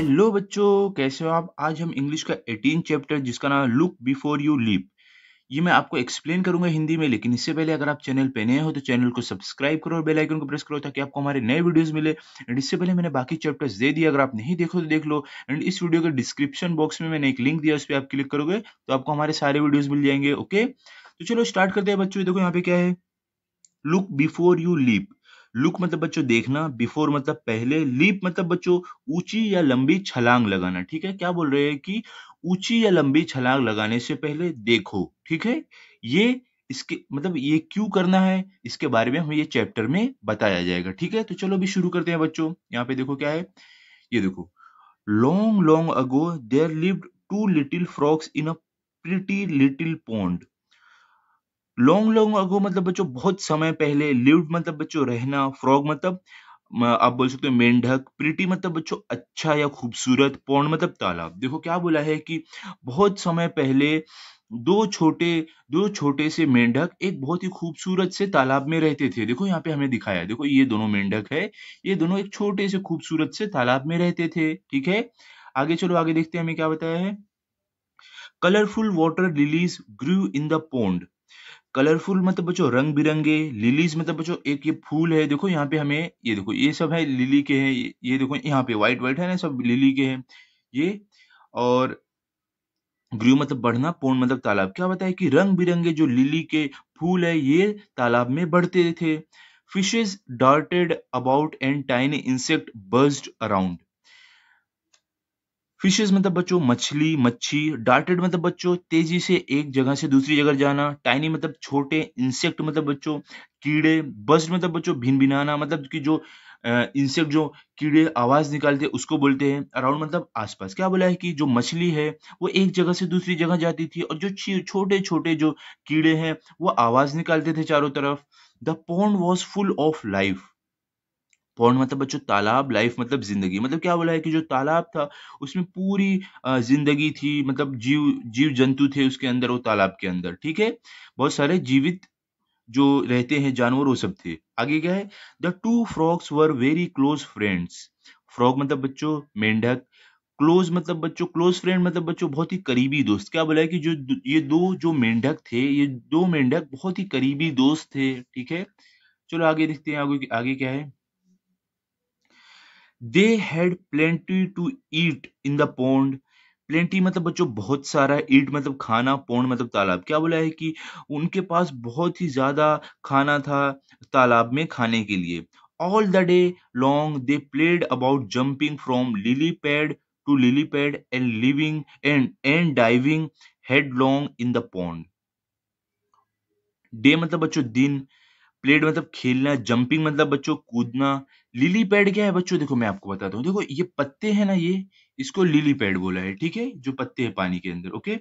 Hello बच्चों, कैसे हो आप? आज हम इंग्लिश का 18 चैप्टर जिसका नाम है लुक बिफोर यू लीप, ये मैं आपको एक्सप्लेन करूंगा हिंदी में। लेकिन इससे पहले अगर आप चैनल पे नए हो तो चैनल को सब्सक्राइब करो और बेल आइकन को प्रेस करो ताकि आपको हमारे नए वीडियोस मिले। एंड इससे पहले मैंने बाकी चैप्टर्स दे दिए, अगर आप नहीं देखो तो देख लो। एंड इस वीडियो के डिस्क्रिप्शन बॉक्स में मैंने एक लिंक दिया, उस पर आप क्लिक करोगे तो आपको हमारे सारे वीडियोज मिल जाएंगे। ओके, तो चलो स्टार्ट करते हैं बच्चों। देखो यहाँ पे क्या है, look before you leap. Look मतलब बच्चों देखना, बिफोर मतलब पहले, लीप मतलब बच्चों ऊंची या लंबी छलांग लगाना। ठीक है, क्या बोल रहे हैं कि ऊंची या लंबी छलांग लगाने से पहले देखो। ठीक है, ये इसके मतलब ये क्यों करना है, इसके बारे में हमें ये चैप्टर में बताया जाएगा। ठीक है, तो चलो अभी शुरू करते हैं बच्चों। यहाँ पे देखो क्या है, ये देखो, long long ago there lived two little frogs in a pretty little pond. Long long ago मतलब बच्चों बहुत समय पहले, लिव्ड मतलब बच्चों रहना, फ्रॉग मतलब आप बोल सकते हो मेंढक, प्रिटी मतलब बच्चों अच्छा या खूबसूरत, पौंड मतलब तालाब। देखो क्या बोला है कि बहुत समय पहले दो छोटे दो छोटे से मेंढक एक बहुत ही खूबसूरत से तालाब में रहते थे। देखो यहाँ पे हमें दिखाया है, देखो ये दोनों मेंढक है, ये दोनों एक छोटे से खूबसूरत से तालाब में रहते थे। ठीक है, आगे चलो, आगे देखते हैं हमें क्या बताया है। Colourful water lilies grew in the pond. Colourful मतलब बच्चों रंग बिरंगे, लिलीज मतलब बच्चों एक ये फूल है। देखो यहाँ पे हमें, ये देखो ये सब है लिली के हैं, ये देखो यहाँ पे व्हाइट व्हाइट है ना, सब लिली के हैं ये। और ग्रीव मतलब बढ़ना, पोन्ड मतलब तालाब। क्या बताया कि रंग बिरंगे जो लिली के फूल है ये तालाब में बढ़ते थे। Fishes darted about and tiny insect buzzed around। Fishes मतलब बच्चों मछली, मच्छी, डार्टेड मतलब बच्चों तेजी से एक जगह से दूसरी जगह जाना, टाइनी मतलब छोटे, इंसेक्ट मतलब बच्चों कीड़े, बज्ड मतलब बच्चों भिनभिनाना, मतलब कि जो इंसेक्ट जो कीड़े आवाज निकालते हैं उसको बोलते हैं। अराउंड मतलब आसपास। क्या बोला है कि जो मछली है वो एक जगह से दूसरी जगह जाती थी, और जो छोटे छोटे जो कीड़े हैं वो आवाज निकालते थे चारों तरफ। The pond was full of life. Pond मतलब बच्चों तालाब, लाइफ मतलब जिंदगी। मतलब क्या बोला है कि जो तालाब था उसमें पूरी जिंदगी थी, मतलब जीव जीव जंतु थे उसके अंदर, वो तालाब के अंदर। ठीक है, बहुत सारे जीवित जो रहते हैं जानवर वो सब थे। आगे क्या है, the two frogs were very close friends. Frog मतलब बच्चों मेंढक, क्लोज मतलब बच्चों क्लोज फ्रेंड मतलब बच्चों बहुत ही करीबी दोस्त। क्या बोला है कि ये दो जो मेंढक थे, ये दो मेंढक बहुत ही करीबी दोस्त थे। ठीक है, चलो आगे देखते हैं, आगे आगे क्या है। They had plenty to eat in the pond. Plenty मतलब बच्चों बहुत सारा, ईट मतलब खाना, पौंड मतलब तालाब। क्या बोला है कि उनके पास बहुत ही ज्यादा खाना था तालाब में खाने के लिए। All the day long they played about jumping from lily pad to lily pad and living and diving headlong in the pond. Day मतलब बच्चों दिन, प्लेड मतलब खेलना, जंपिंग मतलब बच्चों कूदना। लिली पैड क्या है बच्चों, देखो मैं आपको बताता हूँ। देखो ये पत्ते हैं ना, ये इसको लिली पैड बोला है। ठीक है, जो पत्ते हैं पानी के अंदर। ओके,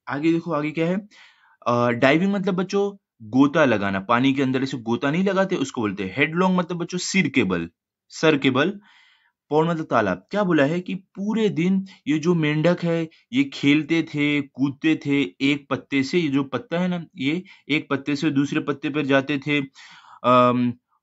आगे देखो, आगे क्या है। डाइविंग मतलब बच्चों गोता लगाना, पानी के अंदर ऐसे गोता नहीं लगाते उसको बोलते हैं। हेडलॉन्ग मतलब बच्चों सिर के बल, सर के बल। पौंड मतलब तालाब। क्या बोला है कि पूरे दिन ये जो मेंढक है ये खेलते थे, कूदते थे एक पत्ते से, ये जो पत्ता है ना, ये एक पत्ते से दूसरे पत्ते पर जाते थे।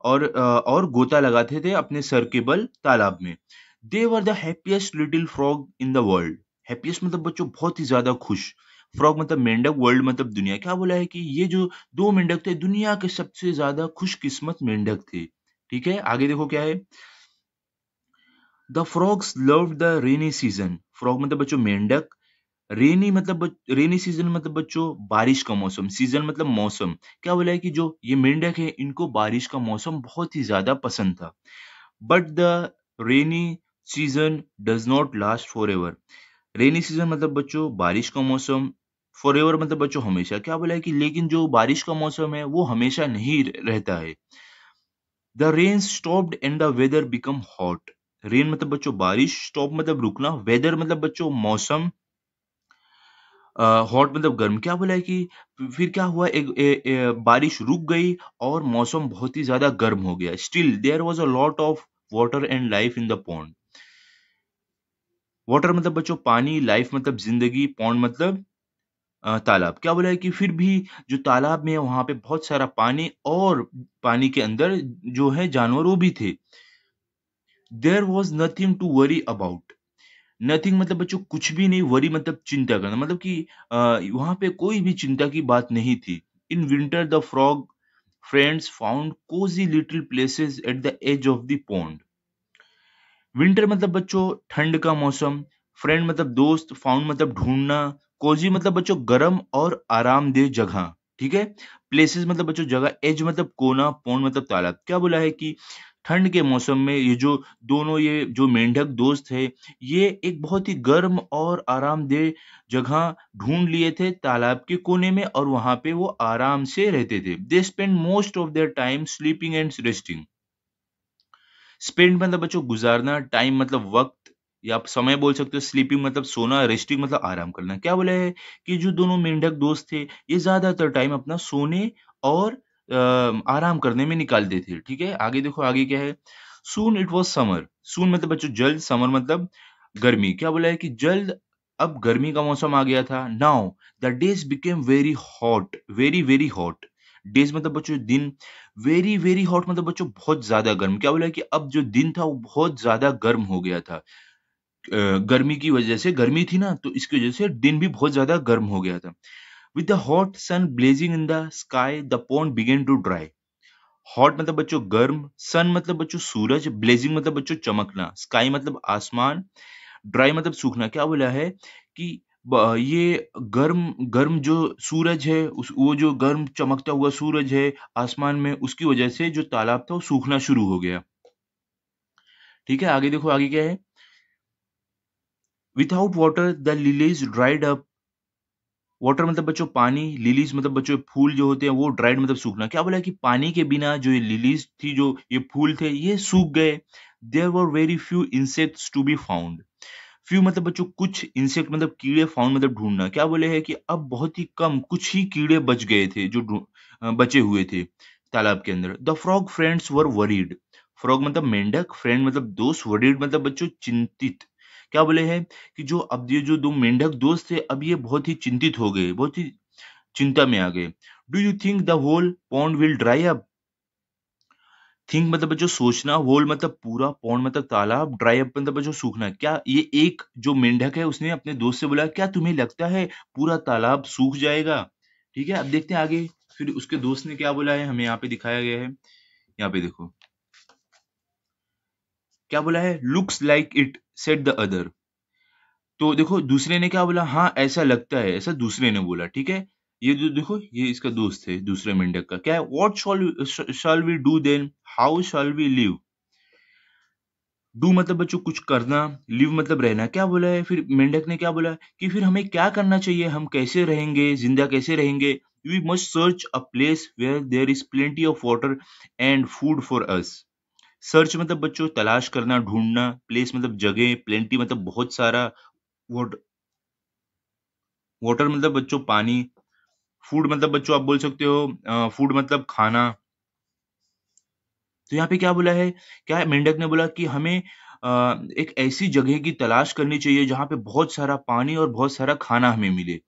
और गोता लगाते थे अपने सर के बल तालाब में। They were the happiest little frog in the world. Happiest मतलब बच्चों बहुत ही ज्यादा खुश, फ्रॉग मतलब मेंढक, वर्ल्ड मतलब दुनिया। क्या बोला है कि ये जो दो मेंढक थे दुनिया के सबसे ज्यादा खुशकिस्मत मेंढक थे। ठीक है, आगे देखो क्या है। The frogs loved the rainy season. Frog मतलब बच्चों मेंढक, रेनी मतलब रेनी सीजन मतलब बच्चों बारिश का मौसम, सीजन मतलब मौसम। क्या बोला है कि जो ये मेंढक है इनको बारिश का मौसम बहुत ही ज्यादा पसंद था। But the rainy season does not last for ever. Rainy season मतलब बच्चों बारिश का मौसम, फॉर एवर मतलब बच्चों हमेशा। क्या बोला है कि लेकिन जो बारिश का मौसम है वो हमेशा नहीं रहता है। The rain stopped and the weather become hot. Rain मतलब बच्चों बारिश, स्टॉप मतलब रुकना, वेदर मतलब बच्चों मौसम, हॉट मतलब गर्म। क्या बोला है कि फिर क्या हुआ, बारिश रुक गई और मौसम बहुत ही ज्यादा गर्म हो गया। Still there was a lot of water and life in the pond. Water मतलब बच्चों पानी, लाइफ मतलब जिंदगी, पॉन्ड मतलब तालाब। क्या बोला है कि फिर भी जो तालाब में है वहां पे बहुत सारा पानी, और पानी के अंदर जो है जानवर वो भी थे। There was nothing to worry about. Nothing मतलब बच्चों कुछ भी नहीं, वरी मतलब चिंता करना, मतलब कि वहां पे कोई भी चिंता की बात नहीं थी। In winter the frog friends found cosy little places at the edge of the pond. Winter मतलब बच्चों ठंड का मौसम, फ्रेंड मतलब दोस्त, फाउंड मतलब ढूंढना, कोजी मतलब बच्चों गर्म और आरामदेह जगह। ठीक है। प्लेसेस मतलब बच्चों जगह, एज मतलब कोना, पौंड मतलब तालाब। क्या बोला है कि ठंड के मौसम में ये जो दोनों ये जो मेंढक दोस्त है, ये एक बहुत ही गर्म और आरामदेह जगह ढूंढ लिए थे तालाब के कोने में, और वहां पे वो आराम से रहते थे। They spend most of their time sleeping and resting. Spend मतलब बच्चों गुजारना, टाइम मतलब वक्त या आप समय बोल सकते हो, स्लीपिंग मतलब सोना, रेस्टिंग मतलब आराम करना। क्या बोला है कि जो दोनों मेंढक दोस्त थे, ये ज्यादातर टाइम अपना सोने और आराम करने में निकालते थे। ठीक है, आगे देखो आगे क्या है। Soon it was summer. Soon मतलब बच्चों जल्द, समर मतलब गर्मी। क्या बोला है कि जल्द अब गर्मी का मौसम आ गया था। Now the days became very hot, very very hot. Days मतलब बच्चों दिन, वेरी वेरी हॉट मतलब बच्चों बहुत ज्यादा गर्म। क्या बोला है कि अब जो दिन था वो बहुत ज्यादा गर्म हो गया था। गर्मी की वजह से, गर्मी थी ना, तो इसकी वजह से दिन भी बहुत ज्यादा गर्म हो गया था। With the hot sun blazing in the sky the pond began to dry. Hot मतलब बच्चों गर्म, सन मतलब बच्चों सूरज, ब्लेजिंग मतलब बच्चों चमकना, स्काई मतलब आसमान, ड्राई मतलब सूखना। क्या बोला है कि ये गर्म गर्म जो सूरज है, उस वो जो गर्म चमकता हुआ सूरज है आसमान में, उसकी वजह से जो तालाब था वो सूखना शुरू हो गया। ठीक है, आगे देखो आगे क्या है। Without water the lilies dried up. Water मतलब बच्चों पानी, लिलीज मतलब बच्चों फूल जो होते हैं वो, ड्राइड मतलब सूखना। क्या बोला है कि पानी के बिना जो ये लिलीज थी, जो ये फूल थे, ये सूख गए। There were very few insects to be found. Few मतलब बच्चों कुछ, इंसेक्ट मतलब कीड़े, फाउंड मतलब ढूंढना। क्या बोले हैं कि अब बहुत ही कम, कुछ ही कीड़े बच गए थे जो बचे हुए थे तालाब के अंदर। The frog friends were worried. Frog मतलब मेंढक, फ्रेंड मतलब दोस्त, वरीड मतलब बच्चों चिंतित। क्या बोले हैं कि जो अब ये जो दो मेंढक दोस्त थे, अब ये बहुत ही चिंतित हो गए, बहुत ही चिंता में आ गए। Do you think the whole pond will dry up. Think मतलब बच्चों सोचना, होल मतलब पूरा, पौंड मतलब तालाब, ड्राई अप मतलब बच्चों सूखना। क्या ये एक जो मेंढक है उसने अपने दोस्त से बोला, क्या तुम्हें लगता है पूरा तालाब सूख जाएगा। ठीक है, अब देखते हैं आगे। फिर उसके दोस्त ने क्या बोला है, हमें यहाँ पे दिखाया गया है। यहाँ पे देखो क्या बोला है, looks like it said the other. तो देखो दूसरे ने क्या बोला, हाँ ऐसा लगता है, ऐसा दूसरे ने बोला। ठीक है, ये जो देखो ये इसका दोस्त है दूसरे मेंढक का, क्या है, what shall we do then, how shall we live. Do मतलब बच्चों कुछ करना, लिव मतलब रहना। क्या बोला है फिर मेंढक ने, क्या बोला कि फिर हमें क्या करना चाहिए, हम कैसे रहेंगे, जिंदा कैसे रहेंगे। We must search a place where there is plenty of water and food for us. Search मतलब बच्चों तलाश करना, ढूंढना, प्लेस मतलब जगह, प्लेंटी मतलब बहुत सारा, वाटर वाटर मतलब बच्चों पानी, फूड मतलब बच्चों आप बोल सकते हो फूड मतलब खाना। तो यहाँ पे क्या बोला है, क्या है, मेंढक ने बोला कि हमें एक ऐसी जगह की तलाश करनी चाहिए जहां पे बहुत सारा पानी और बहुत सारा खाना हमें मिले।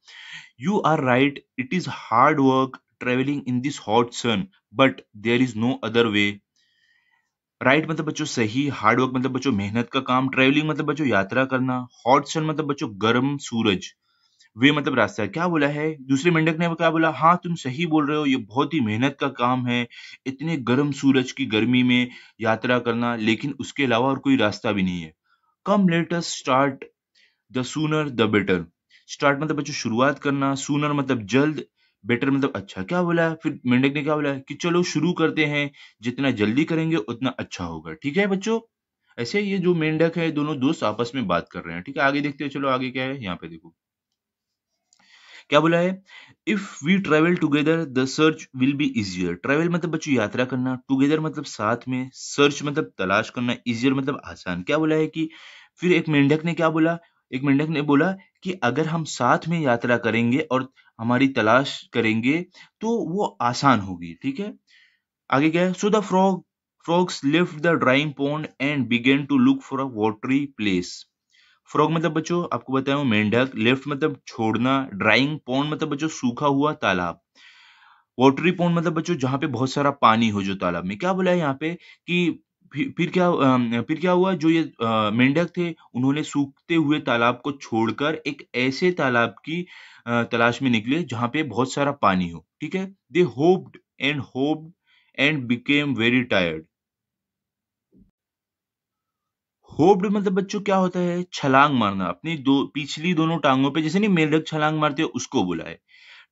You are right, it is hard work travelling in this hot sun, but there is no other way. Right मतलब बच्चों सही, हार्ड वर्क मतलब बच्चों मेहनत का काम, ट्रेवलिंग मतलब बच्चों यात्रा करना, हॉट सन मतलब बच्चों गर्म सूरज, वे मतलब रास्ता है। क्या बोला है दूसरे मेंढक ने, क्या बोला, हाँ तुम सही बोल रहे हो, ये बहुत ही मेहनत का काम है, इतने गर्म सूरज की गर्मी में यात्रा करना, लेकिन उसके अलावा और कोई रास्ता भी नहीं है। Come let us start, the sooner the better. Start मतलब बच्चों शुरुआत करना, सूनर मतलब जल्द, बेटर मतलब अच्छा। क्या बोला फिर मेंढक ने, क्या बोला कि चलो शुरू करते हैं, जितना जल्दी करेंगे उतना अच्छा होगा। ठीक है बच्चों, ऐसे ये जो मेंढक है दोनों दोस्त आपस में बात कर रहे हैं। ठीक है, आगे देखते हैं, चलो आगे क्या है, यहाँ पे देखो क्या बोला है। If we travel together the search will be easier. Travel मतलब बच्चों यात्रा करना, टुगेदर मतलब साथ में, सर्च मतलब तलाश करना, इजियर मतलब आसान। क्या बोला है कि फिर एक मेंढक ने क्या बोला, एक मेंढक ने बोला कि अगर हम साथ में यात्रा करेंगे और हमारी तलाश करेंगे तो वो आसान होगी। ठीक है, आगे क्या है, so the frogs left the drying pond and began to look for a watery place। Frog मतलब बच्चों आपको बताया हूँ मेंढक, लेफ्ट मतलब छोड़ना, ड्राइंग पॉन्ड मतलब बच्चों सूखा हुआ तालाब, वाटरी पॉन्ड मतलब बच्चों जहां पे बहुत सारा पानी हो जो तालाब में। क्या बोला है यहाँ पे कि फिर क्या हुआ, जो ये मेंढक थे उन्होंने सूखते हुए तालाब को छोड़कर एक ऐसे तालाब की तलाश में निकले जहाँ पे बहुत सारा पानी हो, ठीक है? They hopped and became very tired. Hopped मतलब बच्चों क्या होता है? छलांग मारना, अपनी दो पिछली दोनों टांगों पे, जैसे नहीं मेंढक छलांग मारते हैं उसको बोला है।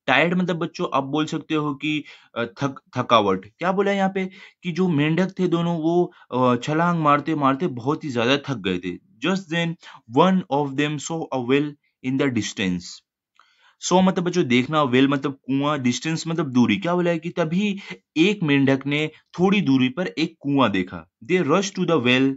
टायर्ड मतलब बच्चों आप बोल सकते हो कि थकावट। क्या बोला है यहाँ पे? कि जो मेंढक थे दोनों वो छलांग मारते-मारते बहुत ही ज़्यादा थक गए थे। Just then one of them saw a well in the distance. Saw मतलब बच्चों देखना, वेल मतलब कुआँ, डिस्टेंस मतलब दूरी। क्या बोला है कि तभी एक मेंढक ने थोड़ी दूरी पर एक कुआँ देखा। They rush to the well.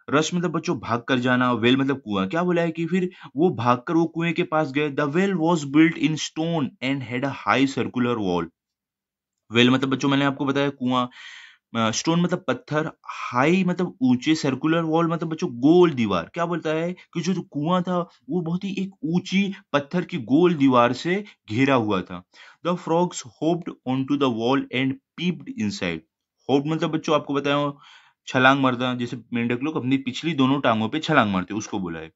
Rush मतलब बच्चों भाग कर जाना, वेल मतलब कुआँ। क्या बोला है कि फिर वो भागकर वो कुएँ के पास गए। The well was built in stone and had a high circular wall. Well मतलब बच्चों मैंने आपको बताया कुआँ, स्टोन मतलब पत्थर, हाई मतलब ऊँचे, सर्कुलर वॉल मतलब बच्चों गोल दीवार। क्या बोलता है कि जो कुआँ था वो बहुत ही एक ऊँची पत्थर की गोल दीवार से घिरा हुआ था। The frogs hoped onto the wall and peeped inside. Hoped मतलब बच्चों आपको बताया छलांग मारना, जैसे मेंढक लोग अपनी पिछली दोनों टांगों पे छलांग मारते हैं, उसको बोला है।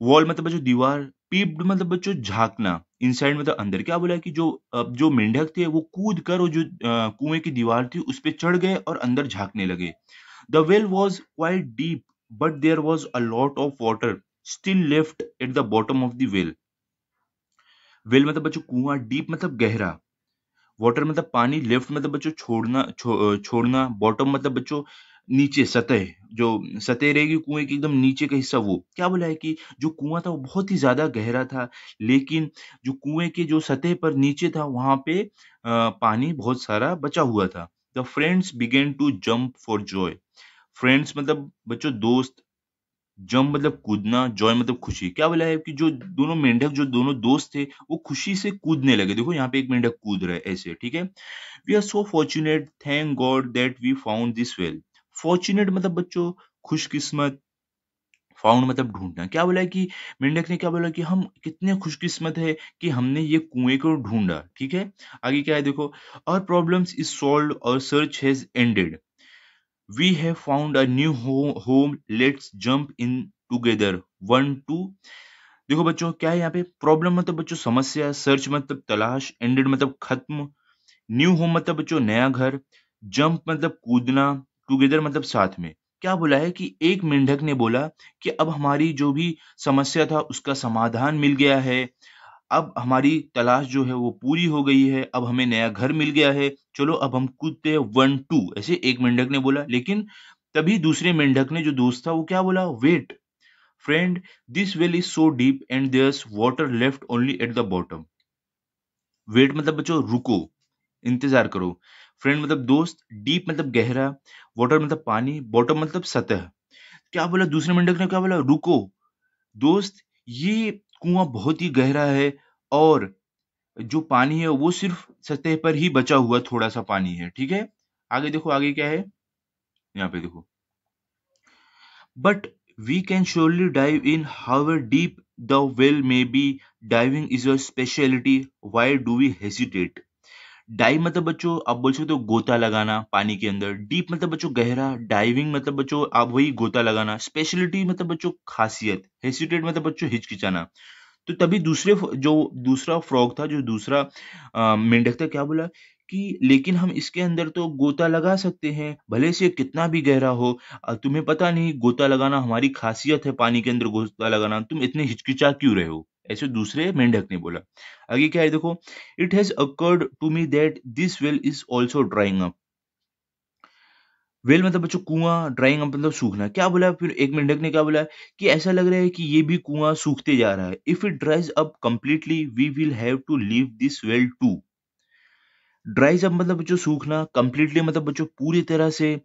वॉल मतलब बच्चों दीवार, पीप्ड मतलब बच्चों झाँकना, इनसाइड मतलब अंदर। क्या बोला है कि जो मेंढक थे वो कूद कर वो जो कुएँ की दीवार थी उस पे चढ़ गए और अंदर झाँकने लगे। The well was quite deep but there was a lot of water still left at the bottom of the well. Well मतलब बच्चों कुआँ, डीप मतलब गहरा, वाटर मतलब पानी, लेफ्ट मतलब बच्चों छोड़ना, बॉटम मतलब बच्चों नीचे सतह, जो सतह रहेगी कुएँ की एकदम नीचे का हिस्सा वो। क्या बोला है कि जो कुआँ था वो बहुत ही ज़्यादा गहरा था, लेकिन जो कुएँ के जो सतह पर नीचे था वहाँ पे पानी बहुत सारा बचा हुआ था। The friends began to jump for joy. Friends मतलब बच्चों दोस्त, जंप मतलब कूदना, जॉय मतलब खुशी। क्या बोला है कि जो दोनों मेंढक जो दोनों दोस्त थे, वो खुशी से कूदने लगे। देखो यहाँ पे एक मेंढक कूद रहा है ऐसे, ठीक है? We are so fortunate, thank God that we found this well. Fortunate मतलब बच्चों खुशकिस्मत, फाउंड मतलब ढूंढना। क्या बोला है कि मेंढक ने क्या बोला कि हम कितने खुशकिस्मत है कि हमने ये कुएं को ढूंढा, ठीक है? आगे क्या है देखो, our problems is solved our search has ended, we have found a new home, let's jump in together, one two. देखो बच्चों क्या है यहाँ पे, प्रॉब्लम मतलब बच्चों समस्या, सर्च मतलब तलाश, एंडेड मतलब खत्म, न्यू होम मतलब बच्चों नया घर, जंप मतलब कूदना, टुगेदर मतलब साथ में। क्या बोला है कि एक मेंढक ने बोला कि अब हमारी जो भी समस्या था उसका समाधान मिल गया है, अब हमारी तलाश जो है वो पूरी हो गई है, अब हमें नया घर मिल गया है, चलो अब हम कूदते हैं, वन टू, ऐसे एक मेंढक ने बोला। लेकिन तभी दूसरे मेंढक ने, जो दोस्त था, वो क्या बोला, wait friend, this well is so deep and there's water left only at the bottom. Wait मतलब बच्चों रुको, इंतजार करो, फ्रेंड मतलब दोस्त, डीप मतलब गहरा, वाटर मतलब पानी, बॉटम मतलब सतह। क्या बोला दूसरे मेंढक ने, क्या बोला, रुको दोस्त, ये कुआं बहुत ही गहरा है और जो पानी है वो सिर्फ सतह पर ही बचा हुआ थोड़ा सा पानी है, ठीक है? आगे देखो, आगे क्या है यहाँ पे देखो, but we can surely dive in however deep the well may be. Diving is your specialty. Why do we hesitate? Dive मतलब बच्चों आप बोल सकते हो गोता लगाना पानी के अंदर, डीप मतलब बच्चों गहरा, डाइविंग मतलब बच्चों आप वही गोता लगाना, स्पेशलिटी मतलब बच्चों खासियत, हेसिटेट मतलब बच्चों हिचकिचाना। तो तभी जो दूसरा फ्रॉग था, जो दूसरा मेंढक था, क्या बोला कि लेकिन हम इसके अंदर तो गोता लगा सकते हैं, भले से कितना भी गहरा हो। तुम्हें पता नहीं गोता लगाना हमारी खासियत है, पानी के अंदर गोता लगाना, तुम इतने हिचकिचा क्यों रहे हो? ऐसे दूसरे मेंढक ने बोला। आगे क्या है देखो, it has occurred to me that this well is also drying up. Well मतलब बच्चों कुआं, ड्राइंग अप मतलब सूखना। क्या बोला फिर एक मेंढक ने, क्या बोला कि ऐसा लग रहा है कि ये भी कुआं सूखते जा रहा है। If it dries up completely we will have to leave this well too. Dries up मतलब बच्चों सूखना, कंप्लीटली मतलब बच्चों पूरी तरह से,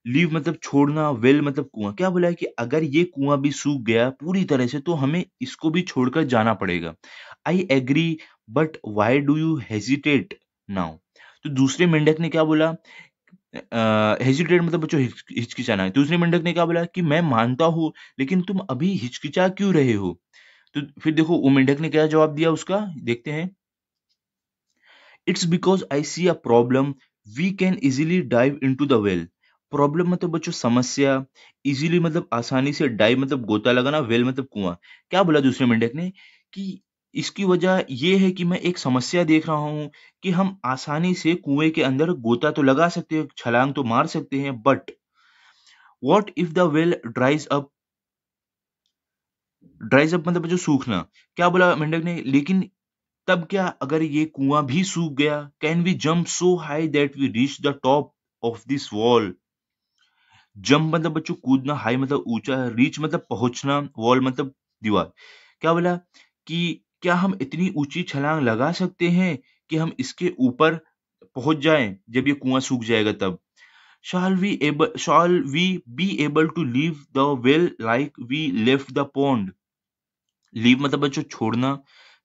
लीव मतलब छोड़ना, वेल मतलब कुआं। क्या बोला है कि अगर ये कुआं भी सूख गया पूरी तरह से तो हमें इसको भी छोड़कर जाना पड़ेगा। I agree, but why do you hesitate now? तो दूसरे मेंढक ने क्या बोला, हेजिटेट मतलब बच्चों हिचकिचाना है। दूसरे मेंढक ने क्या बोला कि मैं मानता हूँ, लेकिन तुम अभी हिचकिचा क्यों रहे हो? तो फिर देखो वो मेंढक ने क्या जवाब दिया उसका, देखते हैं। It's because I see a problem, we can easily dive into the well, problem मतलब बच्चों समस्या, इजीली मतलब आसानी से, डाई मतलब गोता लगाना, वेल मतलब कुआं। क्या बोला दूसरे मेंढक ने कि इसकी वजह ये है कि मैं एक समस्या देख रहा हूं कि हम आसानी से कुएं के अंदर गोता तो लगा सकते हैं, छलांग तो मार सकते हैं, but what if the well ड्राइज up मतलब जो सूखना। क्या बोला मेंढक ने, लेकिन तब क्या अगर ये कुआं भी सूख गया, can we jump so high that we reach the top of this wall. Jump मतलब बच्चों कूदना, हाई मतलब ऊंचा, रीच मतलब पहुंचना, वॉल मतलब दीवार। क्या बोला कि क्या हम इतनी ऊंची छलांग लगा सकते हैं कि हम इसके ऊपर पहुंच जाएं जब ये कुआं सूख जाएगा तब। Shall we be able to leave the well like we left the pond. Leave मतलब बच्चों छोड़ना,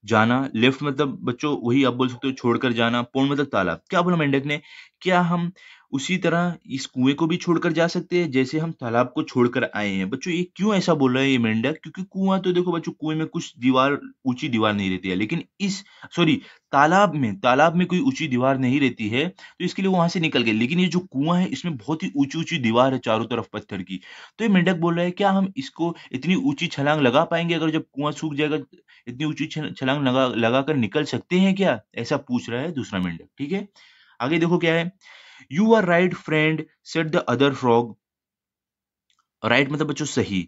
जाना, लेफ्ट मतलब बच्चों वही आप बोल सकते हो छोड़कर जाना, पौंड मतलब तालाब। क्या बोला मेंढक ने, क्या हम उसी तरह इस कुएं को भी छोड़कर जा सकते हैं जैसे हम तालाब को छोड़कर आए हैं। बच्चों ये क्यों ऐसा बोल रहा है ये मेंढक, क्योंकि कुआं तो देखो बच्चों, कुएं में कुछ दीवार, ऊंची दीवार नहीं रहती है, लेकिन इस सॉरी तालाब में कोई ऊंची दीवार नहीं रहती है, तो इसके लिए वो वहां से निकल गए। लेकिन ये जो कुआं है इसमें बहुत ही ऊंची ऊंची दीवार है चारों तरफ पत्थर की। तो ये मेंढक बोल रहा है क्या हम इसको इतनी ऊंची छलांग लगा पाएंगे, अगर जब कुआं सूख जाएगा इतनी ऊंची छलांग लगाकर निकल सकते हैं क्या, ऐसा पूछ रहा है दूसरा मेंढक। ठीक है, आगे देखो क्या है। You are right friend said the other frog. Right मतलब बच्चों सही,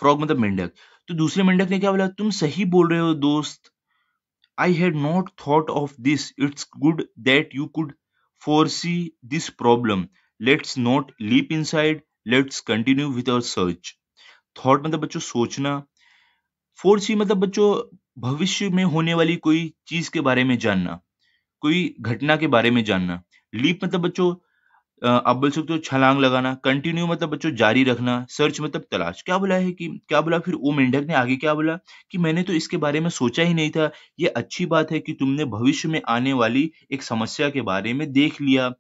फ्रॉग मतलब मेंढक। तो दूसरे मेंढक ने क्या बोला, तुम सही बोल रहे हो दोस्त। I had not thought of this, it's good that you could foresee this problem. Let's not leap inside, let's continue with our search. Thought मतलब बच्चों सोचना, फोर सी मतलब बच्चों भविष्य में होने वाली कोई चीज के बारे में जानना, कोई घटना के बारे में जानना। लीप मतलब बच्चों आप बोल सकते हो छलांग लगाना। कंटिन्यू मतलब बच्चों जारी रखना। सर्च मतलब तलाश। क्या बोला है कि क्या बोला फिर वो मेंढक ने आगे क्या बोला कि मैंने तो इसके बारे में सोचा ही नहीं था। ये अच्छी बात है कि तुमने भविष्य में आने वाली एक समस्या के बारे में देख लिया।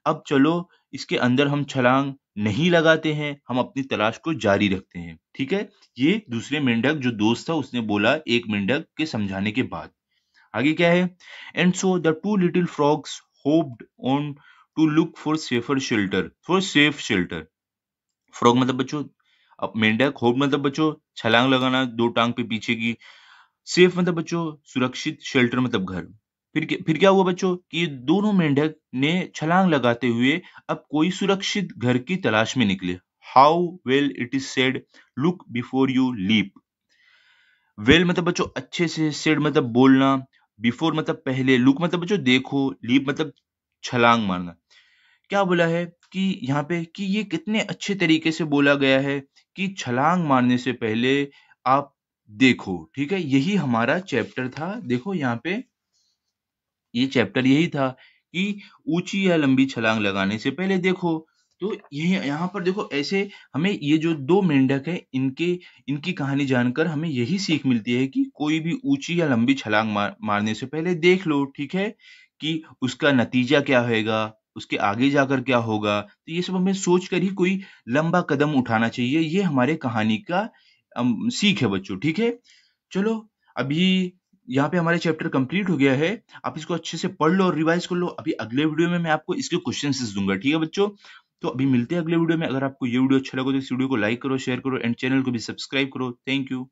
अब चलो इसके अंदर हम छलांग नहीं लगाते हैं, हम अपनी तलाश को जारी रखते हैं। ठीक है, ये दूसरे मेंढक जो दोस्त था उसने बोला एक मेंढक के समझाने के बाद। आगे क्या है, and so the two little frogs hopped on to look for safer shelter, for safe shelter. Frog मतलब बच्चों अब मेंढक, होप मतलब बच्चों छलांग लगाना दो टांग पे पीछे की, सेफ मतलब बच्चों सुरक्षित, शेल्टर मतलब घर। फिर क्या हुआ बच्चों कि ये दोनों मेंढक ने छलांग लगाते हुए अब कोई सुरक्षित घर की तलाश में निकले। How well it is said, look before you leap. Well मतलब बच्चों अच्छे से, सेड मतलब बोलना, बिफोर मतलब पहले, लुक मतलब बच्चों देखो, लीप मतलब छलांग मारना। क्या बोला है कि यहाँ पे कि ये कितने अच्छे तरीके से बोला गया है कि छलांग मारने से पहले आप देखो। ठीक है, यही हमारा चैप्टर था। देखो यहाँ पे ये चैप्टर यही था कि ऊंची या लंबी छलांग लगाने से पहले देखो। तो ये यहाँ पर देखो ऐसे हमें ये जो दो मेंढक है इनके इनकी कहानी जानकर हमें यही सीख मिलती है कि कोई भी ऊंची या लंबी छलांग मारने से पहले देख लो। ठीक है, कि उसका नतीजा क्या होगा, उसके आगे जाकर क्या होगा। तो ये सब हमें सोच कर ही कोई लंबा कदम उठाना चाहिए। ये हमारे कहानी का सीख है बच्चों। ठीक है, चलो अभी यहाँ पे हमारा चैप्टर कंप्लीट हो गया है। आप इसको अच्छे से पढ़ लो और रिवाइज कर लो। अभी अगले वीडियो में मैं आपको इसके क्वेश्चंस दूंगा। ठीक है बच्चों, तो अभी मिलते हैं अगले वीडियो में। अगर आपको ये वीडियो अच्छा लगा तो इस वीडियो को लाइक करो, शेयर करो एंड चैनल को भी सब्सक्राइब करो। Thank you.